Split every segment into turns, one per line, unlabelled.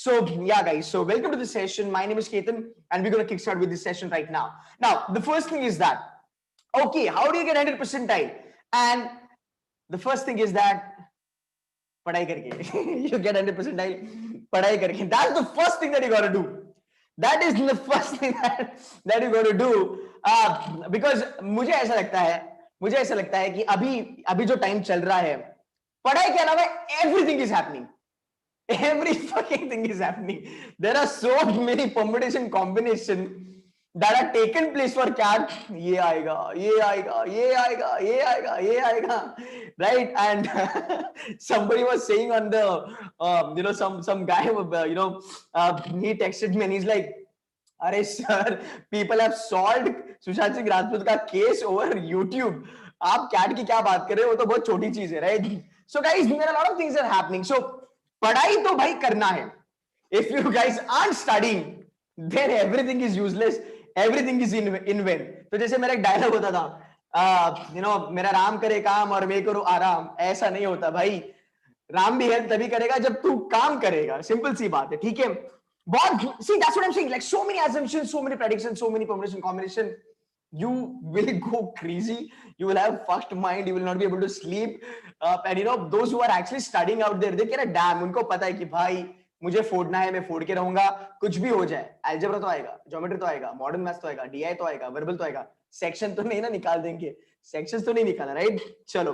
So yeah, guys. So welcome to the session. My name is Ketan, and we're gonna kickstart with this session right now. Now, the first thing is that, okay, how do you get 100 percentile? And the first thing is that पढ़ाई करके you get 100 percentile. पढ़ाई करके. That's the first thing that you gotta do. That is the first thing that you gotta do. Because मुझे ऐसा लगता है कि अभी जो टाइम चल रहा है, पढ़ाई के अलावा everything is happening. Every fucking thing is happening. There are so many permutation combination that are taken place for CAT. ये आएगा, ये आएगा, ये आएगा, ये आएगा, ये आएगा, right? And somebody was saying on the some guy he texted me and he's like, अरे sir, people have solved Sushant Singh Rajput का case over YouTube. आप CAT की क्या बात कर रहे हो? वो तो बहुत छोटी चीज है, right? So guys, there are a lot of things that are happening. So पढ़ाई तो भाई करना है. If you guys aren't studying, then everything is useless, everything is in vain. तो जैसे मेरा एक डायलॉग होता था, मेरा राम करे काम और मैं करूं आराम. ऐसा नहीं होता भाई. राम भी हेल्प तभी करेगा जब तू काम करेगा. सिंपल सी बात है, ठीक है? बहुत, see, that's what I'm saying. Like so many assumptions, so many predictions, so many permutation combination. You will go crazy. You will have fucked mind. You will not be able to sleep. And those who are actually studying out there, they get a damn. उनको पता है कि भाई मुझे फोड़ना है, मैं फोड़ के रहूंगा. कुछ भी हो जाए, algebra तो आएगा, geometry तो आएगा, modern maths तो आएगा, DI तो आएगा, verbal तो आएगा. Section तो नहीं ना निकाल देंगे. Sections तो नहीं निकाला, right? चलो,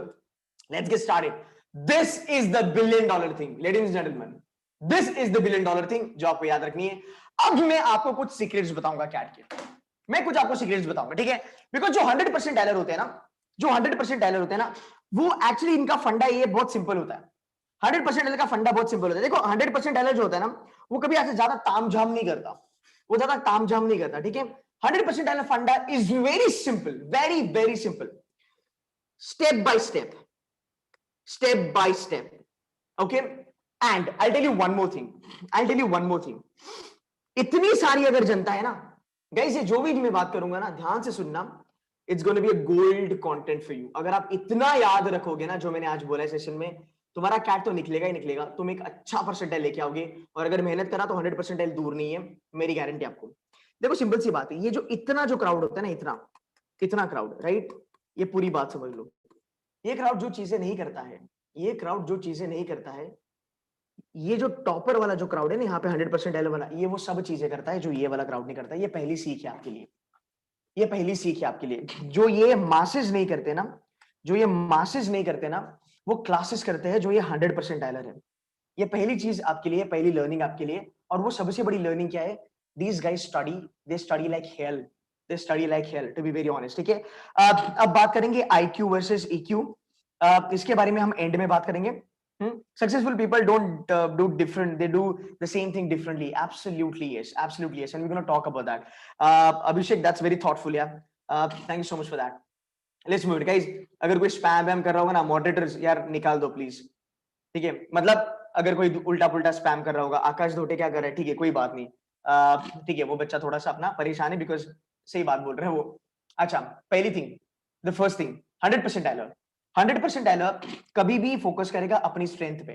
let's get started. This is the $1 billion thing, ladies and gentlemen. This is the $1 billion thing जो आपको याद रखनी है. अब मैं आपको कुछ सीक्रेट्स बताऊंगा कैट के. मैं कुछ आपको सीक्रेट्स बताऊंगा, ठीक है? बिकॉज जो 100% टाइलर होते हैं ना, वो एक्चुअली इनका फंडा ये बहुत सिंपल होता है. 100% टाइलर का फंडा बहुत सिंपल होता है. देखो 100% टाइलर जो होता है ना, वो कभी ऐसे ज्यादा तामझाम नहीं करता, ठीक है? 100% टाइलर फंडा is very simple, very very simple. Step by step, okay? And I tell you one more thing. इतनी सारी अगर जनता है ना गाइस, ये जो भी मैं बात करूंगा ना, ध्यान से सुनना. It's gonna be a gold content for you. अगर आप इतना याद रखोगे ना जो मैंने आज बोला है सेशन में, तुम्हारा कैट तो निकलेगा ही निकलेगा. तुम एक अच्छा परसेंटाइल लेके आओगे, और अगर मेहनत करा तो 100 परसेंटाइल दूर नहीं है, मेरी गारंटी आपको. देखो सिंपल सी बात है, ये जो इतना जो क्राउड होता है ना, इतना क्राउड, राइट? ये पूरी बात समझ लो. ये क्राउड जो चीजें नहीं करता है, ये जो टॉपर वाला जो क्राउड है ना यहाँ पे 100% टाइलर वाला, ये वो सब चीजें करता है जो ये वाला क्राउड नहीं करता. ये पहली सीख है आपके लिए. जो ये मासेस नहीं करते ना, वो क्लासेस करते हैं जो ये 100% टाइलर है. ये पहली चीज आपके लिए, पहली लर्निंग आपके लिए. और वो सबसे बड़ी लर्निंग क्या है? These guys study like hell. To be very honest, ठीक है? अब बात करेंगे IQ versus EQ. इसके बारे में हम एंड में बात करेंगे. Successful people don't do different. They do the same thing differently. Absolutely yes. And we're going to talk about that. Abhishek, that's very thoughtful. Yeah. Thank you so much for that. Let's move it, guys. अगर कोई spam कर रहा होगा ना, moderators यार निकाल दो please. ठीक है? मतलब अगर कोई उल्टा पुल्टा spam कर रहा होगा, आकाश धोटे क्या कर रहा है? ठीक है, कोई बात नहीं. ठीक है, वो बच्चा थोड़ा सा अपना परेशान है because सही बात बोल रहे हैं वो. अच्छा, पहली thing, the first thing, 100% टाइलर. 100% टाइलर कभी भी फोकस करेगा अपनी स्ट्रेंथ पे.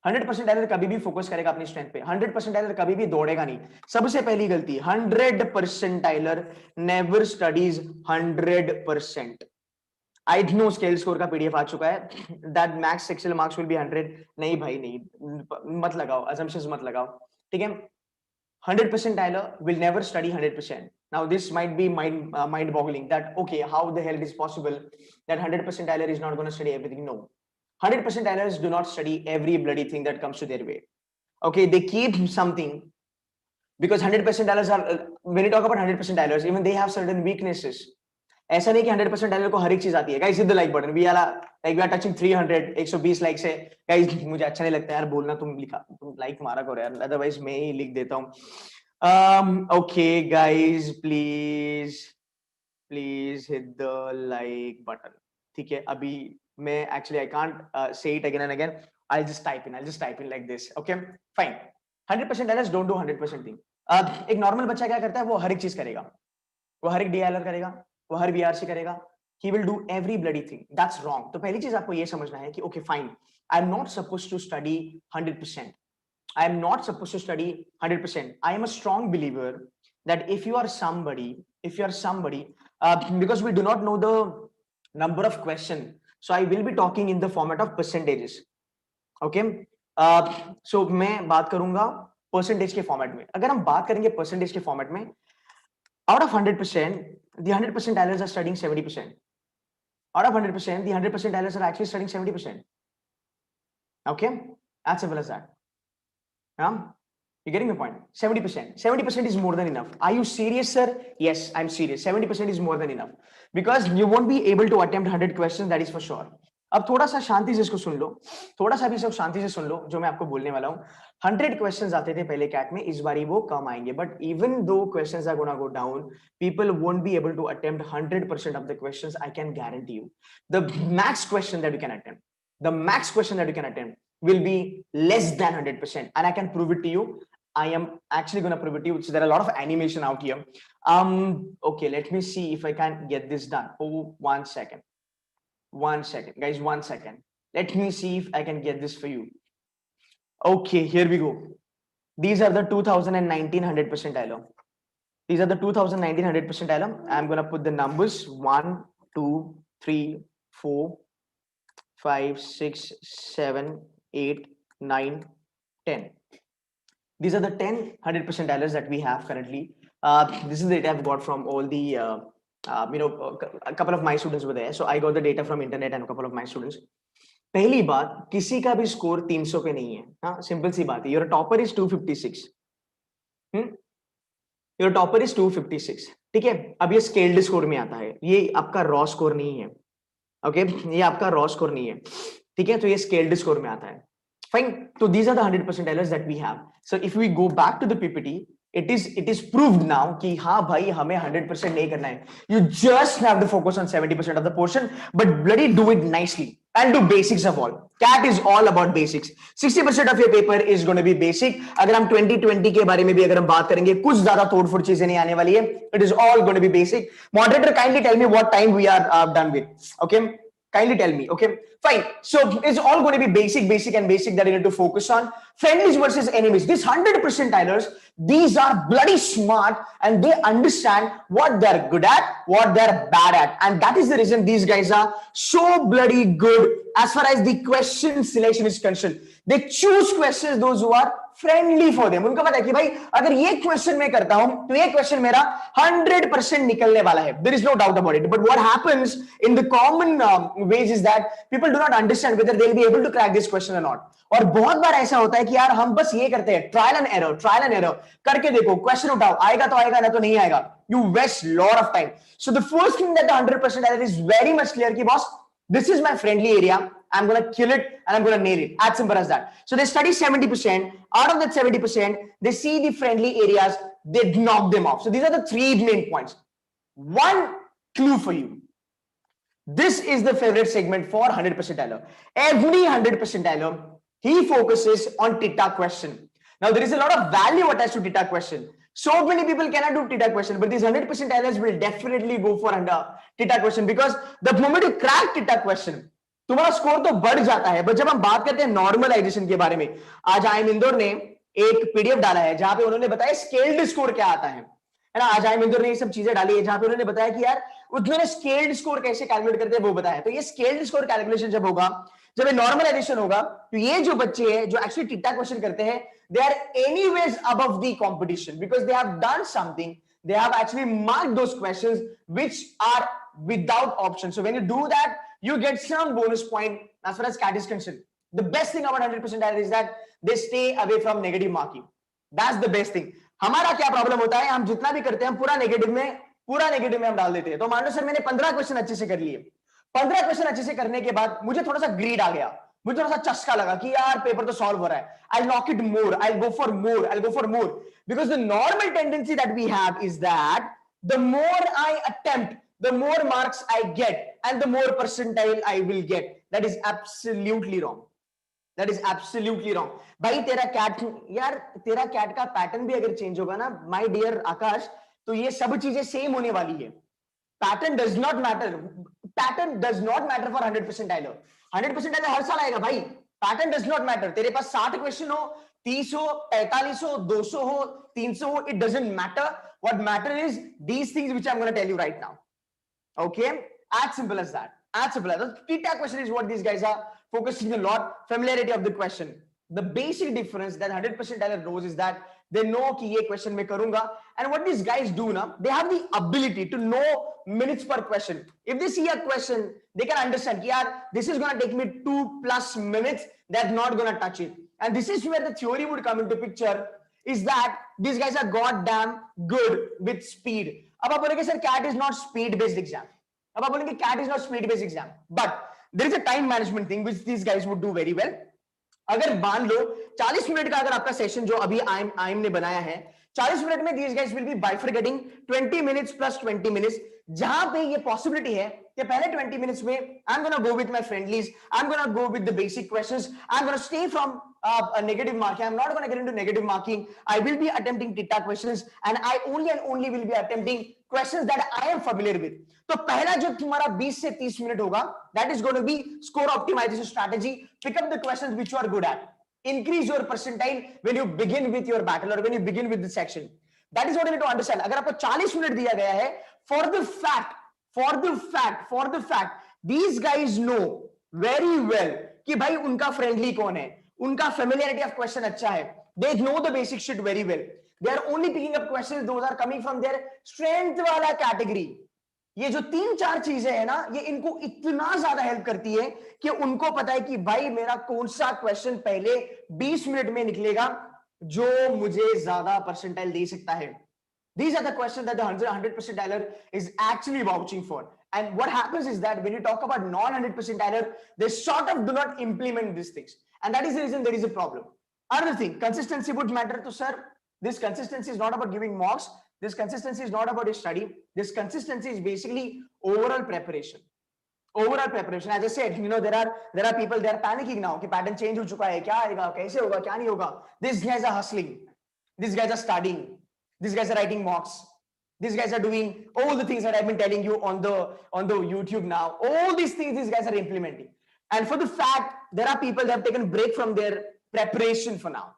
100% टाइलर कभी भी फोकस करेगा अपनी स्ट्रेंथ पे. 100% टाइलर कभी भी दौड़ेगा नहीं. सबसे पहली गलती, 100% टाइलर never studies 100%. I know scale score का पीडीएफ आ चुका है. That max excel marks will be 100. नहीं भाई नहीं, मत लगाओ, असम्पशंस मत लगाओ, ठीक है? 100% Tyler will never study 100%. Now this might be mind-boggling that okay, how the hell it is possible that 100% Tyler is not going to study everything? No, 100% Tylers do not study every bloody thing that comes to their way. Okay, they keep something because 100% Tylers are when you talk about 100% Tylers, even they have certain weaknesses. ऐसा नहीं कि 100% Tyler को हर एक चीज आती है. Guys hit the like button. We are touching 300, 120 likes है. Guys मुझे अच्छा नहीं लगता यार बोलना, तुम लाइक मारा करो यार, अदरवाइज मैं ही लिख देता हूँ. Okay guys, please hit the like button. ठीक है, अभी मैं actually I can't say it again and again. I'll just type in like this. Okay, fine. 100% tailors don't do 100% thing. एक नॉर्मल बच्चा क्या करता है? वो हर एक चीज करेगा. वो हर एक डीआईएलआर करेगा, वो हर वीआरसी करेगा. He will do every bloody thing. That's wrong. तो पहली चीज आपको ये समझना है कि okay fine, I'm not supposed to study 100%. I am not supposed to study 100%. I am a strong believer that if you are somebody, because we do not know the number of question, so I will be talking in the format of percentages. Okay. So मैं बात करूंगा percentage के format में. अगर हम बात करेंगे percentage के फॉर्मेट में, out of 100%, the 100 percentiles are studying 70%. Out of 100%, the 100 percentiles are actually studying 70%. Okay, as simple as that. You're getting the point. 70%. 70% is more than enough. Are you serious, sir? Yes, I'm serious. 70% is more than enough because you won't be able to attempt 100 questions. That is for sure. अब थोड़ा सा शांति से इसको सुन लो, थोड़ा सा भी सब शांति से सुन लो जो मैं आपको बोलने वाला हूँ. 100 क्वेश्चंस आते थे पहले कैट में, इस बारी वो कम आएंगे. But even though questions are gonna go down, people won't be able to attempt 100% of the questions. I can guarantee you the max question that you can attempt, the max question that you can attempt will be less than 100%, and I can prove it to you. I am actually going to prove it to you. So there are a lot of animation out here. Okay, let me see if I can get this done. Oh, 1 second guys, 1 second. Let me see if I can get this for you. Okay, here we go. These are the 2019 100 percentile. These are the 2019 100 percentile. I'm going to put the numbers 1 2 3 4 5 6 7 8 9 10. These are the 10 100 percentiles that we have currently. This is the data I've got from all the a couple of my students were there, so I got the data from internet and a couple of my students. पहली बात, किसी का भी score 300 पे नहीं है. हाँ, simple सी बात है. Your topper is 256. Your topper is 256. ठीक है. अब ये स्केल्ड स्कोर में आता है, ये आपका रॉ स्कोर नहीं है. ओके, ये आपका रॉ स्कोर नहीं है. ठीक है, तो ये स्केल्ड स्कोर में आता है. फाइन. तो these are the 100 percentiles that we have. So if we go back to the PPT, it is proved now कि हाँ भाई हमें 100% नहीं करना है. You just have to focus on 70% of the portion, but bloody do it nicely and do basics of all. CAT is all about basics. 60% of your paper is going to be basic. अगर हम 2020 के बारे में भी अगर हम बात करेंगे, कुछ ज्यादा तोड़फोड़ चीजें नहीं आने वाली है. It is all going to be basic. Moderator, kindly tell me what time we are done with. Okay, kindly tell me. Okay, fine. So it's all going to be basic and basic that you need to focus on. Friendlies versus enemies. These 100 percentilers, these are bloody smart and they understand what they're good at, what they're bad at, and that is the reason these guys are so bloody good as far as the question selection is concerned. They choose questions those who are friendly for them. उनको पता है कि भाई अगर ये question मैं करता हूं तो ये क्वेश्चन मेरा 100% निकलने वाला है. There is no doubt about it. But what happens in the common ways is that people do not understand whether they will be able to crack this question or not. और बहुत बार ऐसा होता है कि यार हम बस ये करते हैं, ट्रायल एंड एरर करके देखो, क्वेश्चन उठाओ, आएगा तो आएगा, ना तो नहीं आएगा. You waste lot of time. So the first thing that the 100% is very much clear कि boss, this is my friendly area. I'm going to kill it and I'm going to nail it. As simple as that. So they study 70%. Out of that 70%, they see the friendly areas, they knock them off. So these are the three main points. One clue for you. This is the favorite segment for 100 percentiler. Every 100 percentiler, he focuses on TITA question. Now there is a lot of value attached to TITA question. So many people cannot do TITA question, but these 100 percentilers will definitely go for TITA question because the moment you crack TITA question, तुम्हारा score तो बढ़ जाता है. But जब हम बात करते हैं नॉर्मलाइजेशन के बारे में, आज आईएम इंदौर ने एक पीडीएफ डाला है जहां पे उन्होंने बताया स्केल्ड स्कोर क्या आता है ना. आज आईएम इंदौर ने ये सब चीजें डाली है जहां पे उन्होंने बताया कि यार उन्होंने स्केल्ड स्कोर कैसे कैलकुलेट करते हैं वो बताया. तो ये स्केल्ड स्कोर कैलकुलेशन जब होगा, जब ये नॉर्मलाइजेशन होगा, तो ये जो बच्चे हैं जो एक्चुअली टिट्टा क्वेश्चन करते हैं, they are anyways above the competition because they have done something. They have actually marked those questions which are without option. So when you do that, you get some bonus point as far as CAT is concerned. The best thing about 100 percentile is that they stay away from negative marking. That's the best thing. हमारा क्या problem होता है, हम जितना भी करते हैं हम पूरा नेगेटिव में हम डाल देते हैं. तो मान लो सर मैंने 15 क्वेश्चन अच्छे से कर लिए. 15 क्वेश्चन अच्छे से करने के बाद मुझे थोड़ा सा ग्रीड आ गया, मुझे थोड़ा सा चस्का लगा कि यार पेपर तो सॉल्व हो रहा है. I'll knock it more, I'll go for more because the normal tendency that we have is that the more I attempt, the more marks I get and the more percentile I will get. That is absolutely wrong. That is absolutely wrong. भाई तेरा cat, यार तेरा cat का pattern भी अगर change होगा ना my dear आकाश, तो ये सब चीजें सेम होने वाली है. Pattern does not matter. Pattern does not matter for 100 percentile. 100 percentile हर साल आएगा भाई. Pattern does not matter. तेरे पास 60 क्वेश्चन हो, 30 हो, 45 हो, 200 हो, 300 ho, it doesn't matter. What matter is these things which I'm going to tell you right now. Okay, as simple as that. As simple as that. T-tag question is what these guys are focusing a lot. Familiarity of the question. The basic difference that 100% knows is that they know कि ये question मैं करूँगा. And what these guys do now, they have the ability to know minutes per question. If they see a question, they can understand कि यार this is gonna take me 2+ minutes. They're not gonna touch it. And this is where the theory would come into picture. Is that these guys are goddamn good with speed. अब आप बोलेंगे sir CAT is not speed based exam. अब आप बोलेंगे CAT is not speed based exam. But there is a time management thing which these guys would do very well. अगर मान लो 40 minute का अगर आपका सेशन जो अभी आइम ने बनाया है 40 मिनट में these guys will be bifurcating 20 minutes plus 20 minutes जहां पे ये पॉसिबिलिटी है कि पहले 20 minutes में I'm gonna go with my friendlies, I'm gonna go with the basic questions, I'm gonna stay from a negative marking, I'm not gonna get into negative marking, I will be attempting TITA questions and I only and only will be attempting questions that I am familiar with. तो पहला जो तुम्हारा 20 से 30 minute होगा that is going to be score optimization strategy. Pick up the questions which you are good at. Increase your percentile when you begin with your battle or when you begin with the section. That is what you need to understand. अगर आपको 40 minute दिया गया है for the fact these guys know very well कि भाई उनका friendly कौन है, उनका familiarity of question अच्छा है, they know the basic shit very well. They are only picking up questions those are coming from their strength वाला category. ये जो 3-4 चीजें है ना ये इनको इतना ज्यादा हेल्प करती है कि उनको पता है कि भाई मेरा कौन सा क्वेश्चन पहले 20 मिनट में निकलेगा जो मुझे ज्यादा परसेंटाइल दे सकता है. These are the questions that the 100 percentiler is actually vouching for. And what happens is that when you talk about non-100 percentiler, they sort of do not implement these things. And that is the reason there is a problem. Another thing, consistency would matter to sir. This consistency is not about giving marks. This consistency is not about your study. This consistency is basically overall preparation. Overall preparation. As I said, you know, there are people, they are panicking now. कि pattern change हो चुका है, क्या आएगा, कैसे होगा, क्या नहीं होगा. These guys are hustling. These guys are studying. These guys are writing mocks. These guys are doing all the things that I've been telling you on the YouTube now. All these things these guys are implementing. And for the fact, there are people that have taken a break from their preparation for now.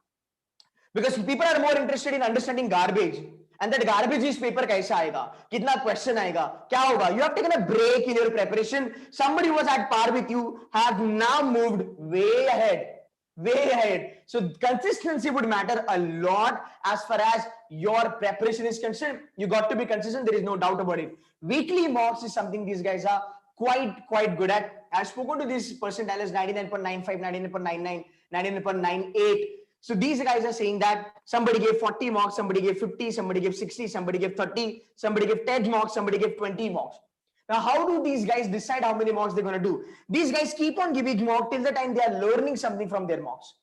Because people are more interested in understanding garbage. And that garbage is paper कैसा आएगा, कितना question आएगा, क्या होगा. You have taken a break in your preparation. Somebody who was at par with you have now moved way ahead. Way ahead. So consistency would matter a lot as far as your preparation is concerned. You got to be consistent. There is no doubt about it. Weekly mocks is something these guys are quite good at. I've spoken to these percentiles 99.95, 99.99, 99.98. So these guys are saying that somebody gave 40 mocks, somebody gave 50, somebody gave 60, somebody gave 30, somebody gave 10 mocks, somebody gave 20 mocks. Now, how do these guys decide how many mocks they're going to do? These guys keep on giving mock till the time they are learning something from their mocks.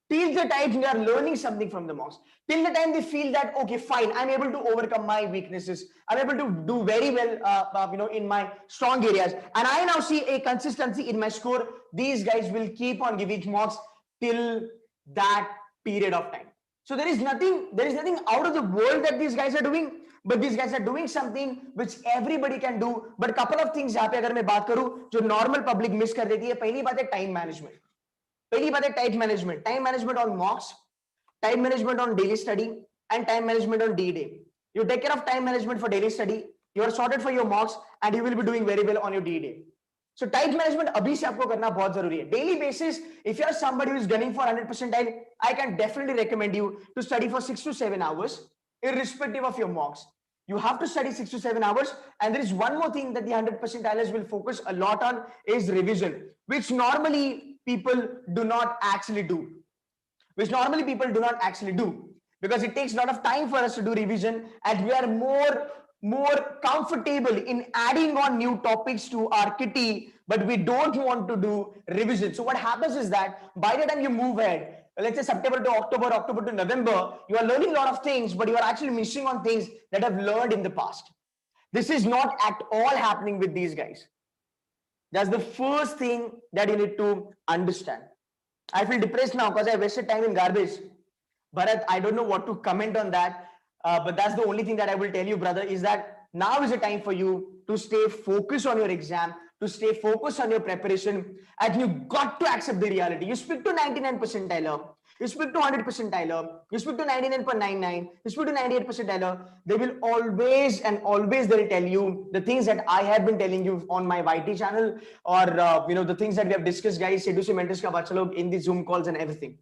Till the time they are learning something from the mocks. Till the time they feel that, okay, fine, I'm able to overcome my weaknesses. I'm able to do very well, in my strong areas. And I now see a consistency in my score. These guys will keep on giving mocks till that period of time. So there is nothing out of the world that these guys are doing. But these guys are doing something which everybody can do. But couple of things यहाँ पे अगर मैं बात करूँ जो normal public miss कर देती है. पहली बात है time management. पहली बात है time management. Time management on mocks, time management on daily study, and time management on D-Day. You take care of time management for daily study. You are sorted for your mocks, and you will be doing very well on your D-Day. So time management अभी से आपको करना बहुत जरूरी है. Daily basis, if you are somebody who is gunning for 100 percentile, I can definitely recommend you to study for 6 to 7 hours. Irrespective of your mocks, you have to study 6 to 7 hours. And there is one more thing that the 100 percentiles will focus a lot on is revision, which normally people do not actually do. Because it takes a lot of time for us to do revision, and we are more comfortable in adding on new topics to our kitty, but we don't want to do revision. So what happens is that by the time you move ahead, let's say September to October, October to November, you are learning a lot of things, but you are actually missing on things that I've learned in the past. This is not at all happening with these guys. That's the first thing that you need to understand. I feel depressed now because I wasted time in garbage. Bharat, I don't know what to comment on that. But that's the only thing that I will tell you, brother, is that now is the time for you to stay focused on your exam, to stay focused on your preparation, and you got to accept the reality. You speak to 99 percentiler, you speak to 100 percentiler, you speak to 99.99, you speak to 98 percentiler, they will always and always they'll tell you the things that I have been telling you on my YT channel, or the things that we have discussed, guys. Seduce mentors ka bacha log in the Zoom calls and everything.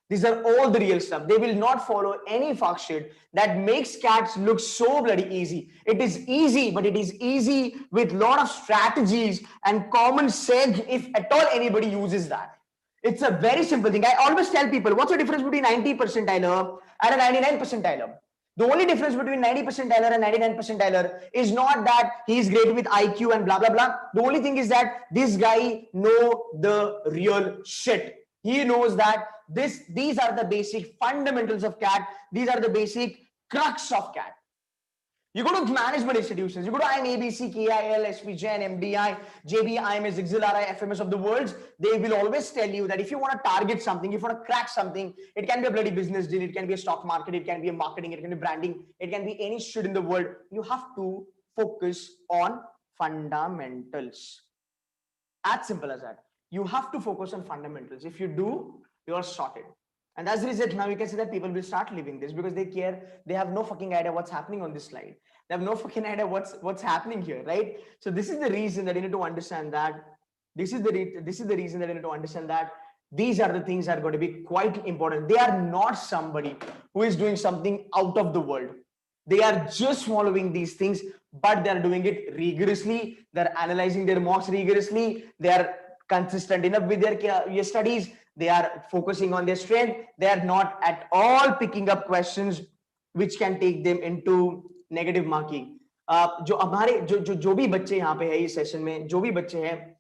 These are all the real stuff. They will not follow any fuck shit that makes cats look so bloody easy. It is easy, but it is easy with lot of strategies and common sense, if at all anybody uses that. It's a very simple thing. I always tell people, what's the difference between 90 percentiler and a 99 percentiler? The only difference between 90 percentiler and 99 percentiler is not that he's great with IQ and blah, blah, blah. The only thing is that this guy know the real shit. He knows that these are the basic fundamentals of CAT. These are the basic crux of CAT. You go to management institutions, you go to IMABC, KIL, SPGen, MDI, JB, IMS, XLRI, FMS of the world, they will always tell you that if you want to target something, if you want to crack something, it can be a bloody business deal, it can be a stock market, it can be a marketing, it can be branding, it can be any shit in the world. You have to focus on fundamentals. As simple as that. You have to focus on fundamentals. If you do, you are sorted. And that's the reason now you can see that people will start living this, because they care. They have no fucking idea what's happening on this slide. They have no fucking idea what's happening here, right? So this is the reason that you need to understand that. This is the reason that you need to understand that these are the things that are going to be quite important. They are not somebody who is doing something out of the world. They are just following these things, but they are doing it rigorously. They're analyzing their mocks rigorously. They are consistent enough with their studies. They are focusing on their strength. They are not at all picking up questions which can take them into negative marking. जो हमारे जो भी बच्चे यहाँ पे है इस session में, जो भी बच्चे हैं,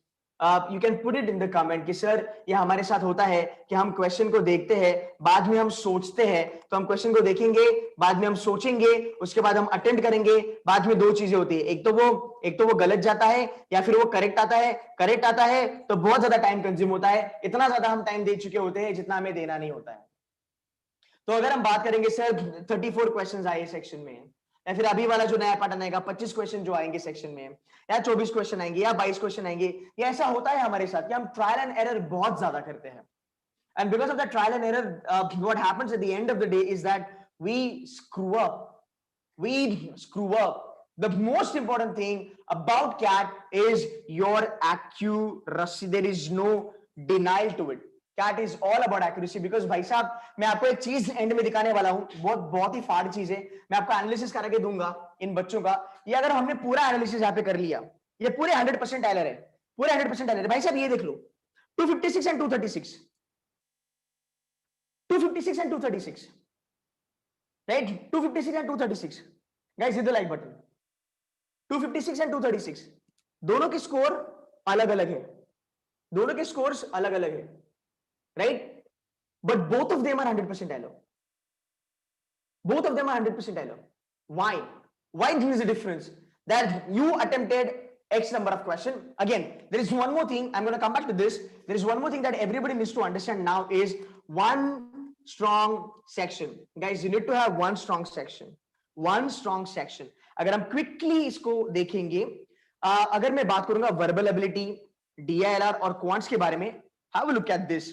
you can put it in the comment कि सर ये हमारे साथ होता है कि हम क्वेश्चन को देखते हैं, बाद में हम सोचते हैं, तो हम क्वेश्चन को देखेंगे, बाद में हम सोचेंगे, उसके बाद हम अटेम्प्ट करेंगे, बाद में दो चीजें होती है, एक तो वो गलत जाता है या फिर वो करेक्ट आता है तो बहुत ज्यादा टाइम कंज्यूम होता है, इतना ज्यादा हम टाइम दे चुके होते हैं जितना हमें देना नहीं होता है. तो अगर हम बात करेंगे सर 34 क्वेश्चन आए सेक्शन में, या फिर अभी वाला जो नया पैटर्न आएगा 25 क्वेश्चन जो आएंगे सेक्शन में, या 24 क्वेश्चन आएंगे या 22 क्वेश्चन आएंगे, ये ऐसा होता है हमारे साथ कि हम ट्रायल एंड एरर बहुत ज्यादा करते हैं. And because of that trial and error, what happens at the end of the day is that we screw up. The most important thing about CAT is your accuracy. There is no denial to it. CAT is all about accuracy, because भाई साहब मैं आपको एक चीज and में दिखाने वाला हूँ, बहुत ही फाड़ चीज है, मैं आपको एनालिसिस करके दूंगा इन बच्चों का. ये अगर हमने पूरा एनालिसिस यहाँ पे कर लिया, ये पूरे 100% टाइलर है, पूरे 100% टाइलर है. भाई साहब ये देख लो, 256 and 236, 256 and 236, right? 256 and 236. Guys, hit the like button. 256 and 236, दोनों के स्कोर अलग अलग है, दोनों के स्कोर्स अलग अलग है, right? But both of them are 100 percentile. Both of them are 100 percentile. Why? Why there is a difference? That you attempted X number of questions. Again, there is one more thing. I'm going to come back to this. There is one more thing that everybody needs to understand now is one strong section. Guys, you need to have one strong section. One strong section. अगर हम quickly इसको देखेंगे, अगर मैं बात करूंगा verbal ability, DILR और quants के बारे में, have a look at this.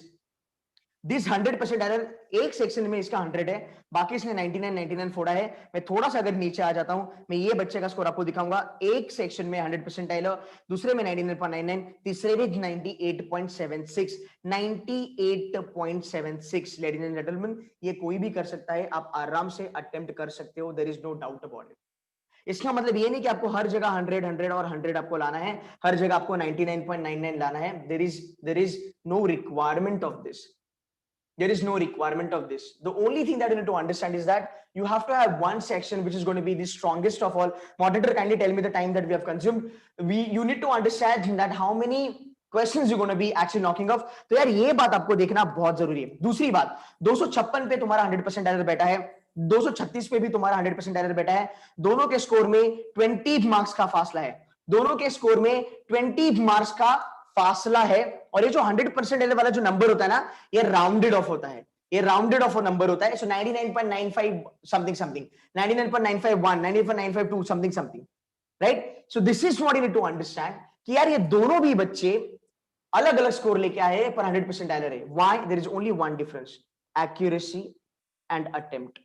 100% error एक सेक्शन में इसका 100 है, बाकी इसने 99 फोड़ा है. मैं थोड़ा सा अगर नीचे आ जाता हूं, मैं ये बच्चे का स्कोर आपको दिखाऊंगा. एक सेक्शन में 100% एरर, दूसरे में 99.99, तीसरे में 98.76. 98.76. लेडीज एंड जेंटलमैन, ये कोई भी कर सकता है, आप आराम से अटेम्प्ट कर सकते हो. There is no doubt about it. इसका मतलब ये नहीं कि आपको हर जगह 100 और 100 आपको लाना है, हर जगह आपको 99.99 लाना है. there is no requirement of this. There is no requirement of this. The only thing that you need to understand is that you have to have one section which is going to be the strongest of all. Moderator, kindly tell me the time that we have consumed. You need to understand that how many questions you're going to be actually knocking off. तो यार ये बात आपको देखना बहुत जरूरी है. दूसरी बात, 256 पे तुम्हारा 100% एरर बैठा है, 236 पे भी तुम्हारा 100% एरर बैठा है. दोनों के स्कोर में 20 मार्क्स का फासला है. दोनों के स्कोर में 20 मार्क्स का फासला है. और ये जो 100% एरर वाला जो नंबर होता है ना, ये राउंडेड ऑफ होता है. ये राउंडेड ऑफ नंबर होता है. So 99.95 something 99.951, 99.952 something, right? So this is what you need to understand कि यार ये दोनों भी बच्चे अलग अलग स्कोर लेके आए पर 100% एरर है. Why? There is only one difference. accuracy and attempt.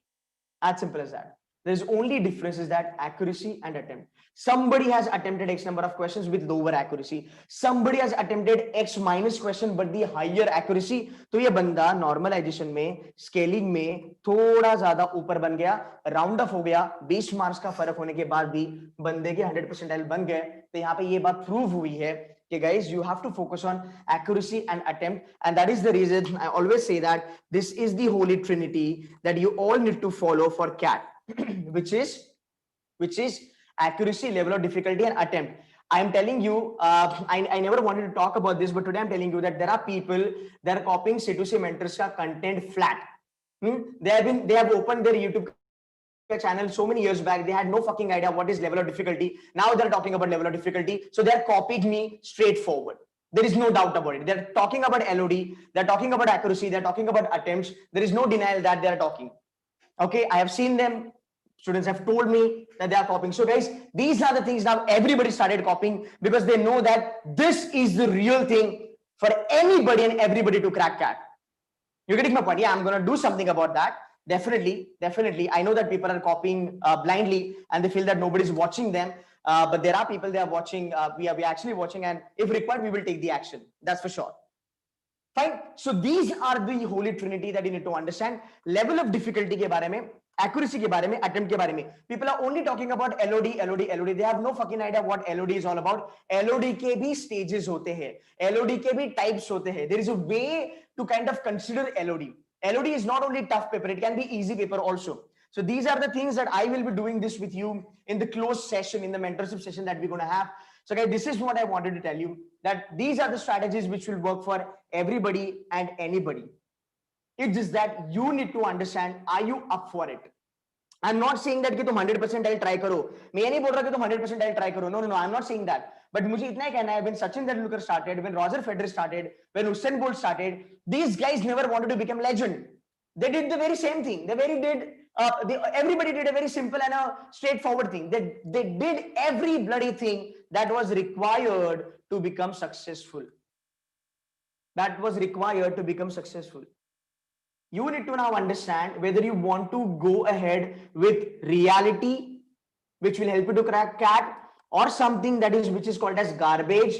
As simple as that. There's only difference is that accuracy and attempt. Somebody has attempted X number of questions with lower accuracy. Somebody has attempted X minus question but the higher accuracy. तो ये बंदा normalization में, scaling में थोड़ा ज़्यादा ऊपर बन गया, round off हो गया, 20 मार्क्स का फर्क होने के बाद भी बंदे के 100 percentile बन गए. तो यहाँ पे ये बात prove हुई है कि guys, you have to focus on accuracy and attempt, and that is the reason I always say that this is the holy trinity that you all need to follow for CAT. which is accuracy, level of difficulty, and attempt. I am telling you, I never wanted to talk about this, but today I'm telling you that there are people that are copying C2C mentors ka content flat. They have opened their YouTube channel so many years back. They had no fucking idea what is level of difficulty. Now they're talking about level of difficulty, so they're copying me straightforward. There is no doubt about it. They're talking about LOD, they're talking about accuracy, they're talking about attempts. There is no denial that they're talking. Okay, I have seen them. Students have told me that they are copying. So guys, these are the things now everybody started copying because they know that this is the real thing for anybody and everybody to crack CAT. You're getting my point? Yeah, I'm going to do something about that. Definitely. I know that people are copying blindly and they feel that nobody's watching them. But there are people they are watching. We are actually watching, and if required, we will take the action. That's for sure. Fine. So these are the holy trinity that you need to understand. Level of difficulty के बारे में, accuracy के बारे में, attempt के बारे में. People are only talking about LOD. They have no fucking idea what LOD is all about. LOD के भी stages होते हैं. LOD के भी types होते हैं. There is a way to kind of consider LOD. LOD is not only tough paper, it can be easy paper also. So these are the things that I will be doing this with you in the closed session, in the mentorship session that we're going to have. So guys, this is what I wanted to tell you, that these are the strategies which will work for everybody and anybody. It's just that you need to understand, are you up for it? I'm not saying that कि तुम 100% try करो. मैं नहीं बोल रहा कि तुम 100% try करो. No, I'm not saying that. But मुझे इतना ही कहना है, when Sachin Tendulkar started, when Roger Federer started, when Usain Bolt started, these guys never wanted to become legend. They did the very same thing. Everybody did a very simple and a straightforward thing. They did every bloody thing that was required to become successful. You need to now understand whether you want to go ahead with reality, which will help you to crack CAT, or something which is called as garbage,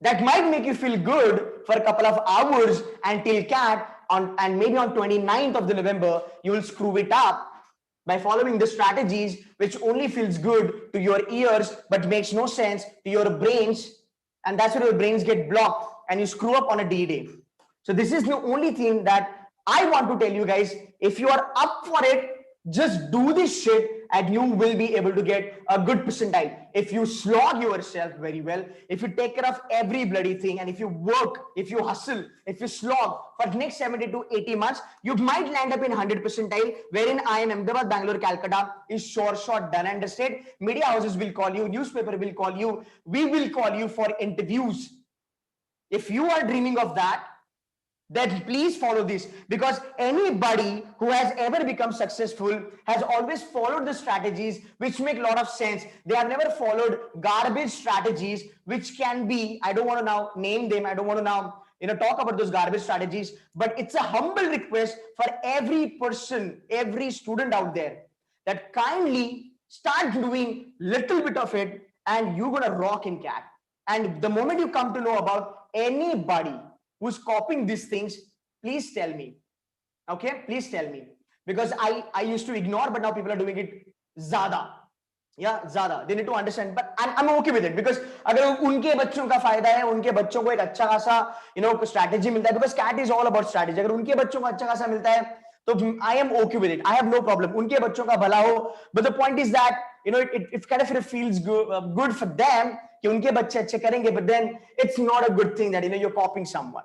that might make you feel good for a couple of hours until CAT, and maybe on 29th of November, you will screw it up by following the strategies which only feels good to your ears but makes no sense to your brains, and that's where your brains get blocked and you screw up on a D-Day. So this is the only thing that I want to tell you guys. If you are up for it, just do this shit and you will be able to get a good percentile. If you slog yourself very well, if you take care of every bloody thing, and if you work, if you hustle, if you slog for the next 70 to 80 months, you might land up in 100 percentile, wherein IIM Ahmedabad, Bangalore, Calcutta is sure shot done and dusted. Media houses will call you, newspaper will call you, we will call you for interviews. If you are dreaming of that, then please follow this, because anybody who has ever become successful has always followed the strategies which make a lot of sense. They have never followed garbage strategies which can be, I don't want to now name them, I don't want to now talk about those garbage strategies, but it's a humble request for every person, every student out there, that kindly start doing little bit of it and you're gonna rock in CAT. And the moment you come to know about anybody who's copying these things, please tell me. Okay, please tell me, because I used to ignore, but now people are doing it ज़्यादा. Yeah, ज़्यादा. They need to understand, but I'm okay with it, because अगर उनके बच्चों का फायदा है, उनके बच्चों को एक अच्छा खासा strategy मिलता है, because CAT is all about strategy. अगर उनके बच्चों को अच्छा खासा मिलता है, तो I am okay with it. I have no problem. उनके बच्चों का भला हो, but the point is that it kind of feels good for them कि उनके बच्चे अच्छे करेंगे, but then it's not a good thing that you're copying someone.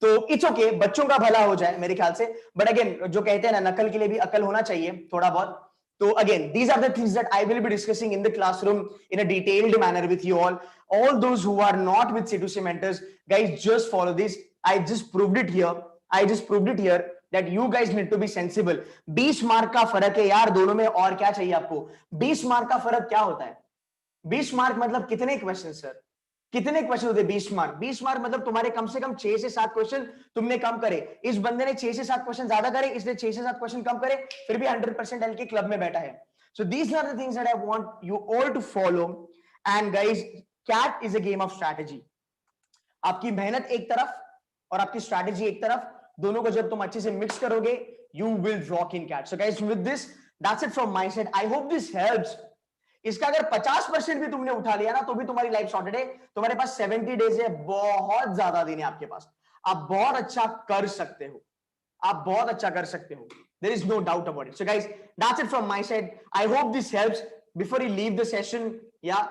तो it's okay, बच्चों का भला हो जाए मेरे ख्याल से, but again जो कहते हैं ना, नकल के लिए भी अकल होना चाहिए थोड़ा बहुत. So again, these are the things that I will be discussing in the classroom in a detailed manner with you all. All those who are not with C2C mentors, guys, just follow this. I just proved it here. That you guys need to be sensible. 20 mark का फर्क है यार दोनों में, और क्या चाहिए आपको? 20 मार्क का फर्क क्या होता है? 20 मार्क मतलब कितने क्वेश्चन सर? कितने क्वेश्चन होते हैं? 20 मार्क। 20 मार्क मतलब तुम्हारे कम से कम 6 से 7 क्वेश्चन तुमने कम करे। इस बंदे ने 6 से 7 क्वेश्चन ज्यादा करे, इसने 6 से 7 क्वेश्चन कम करे, फिर भी 100% के क्लब में बैठा है। So these are the things that I want you all to follow. And guys, CAT is a game of strategy. आपकी मेहनत एक तरफ और आपकी स्ट्रैटेजी एक तरफ, दोनों को जब तुम अच्छे से मिक्स करोगे, you will rock in CAT. So guys, with this that's it from my side. I hope this helps. इसका अगर 50% भी तुमने उठा लिया ना, तो भी तुम्हारी लाइफ सॉर्टेड है। तुम्हारे पास 70 डेज है, बहुत ज्यादा दिन है आपके पास। आप बहुत अच्छा कर सकते हो, आप बहुत अच्छा कर सकते हो। There is no doubt about it. So guys, that's it from my side. I hope this helps. Before you leave the session, yeah,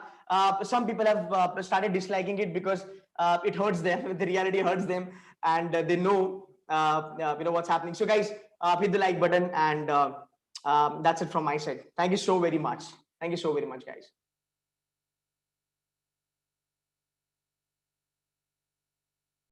some people have started disliking it because it hurts them. The reality hurts them, and they know what's happening. So guys, hit the like button, and that's it from my side. Thank you so very much. Thank you so very much, guys.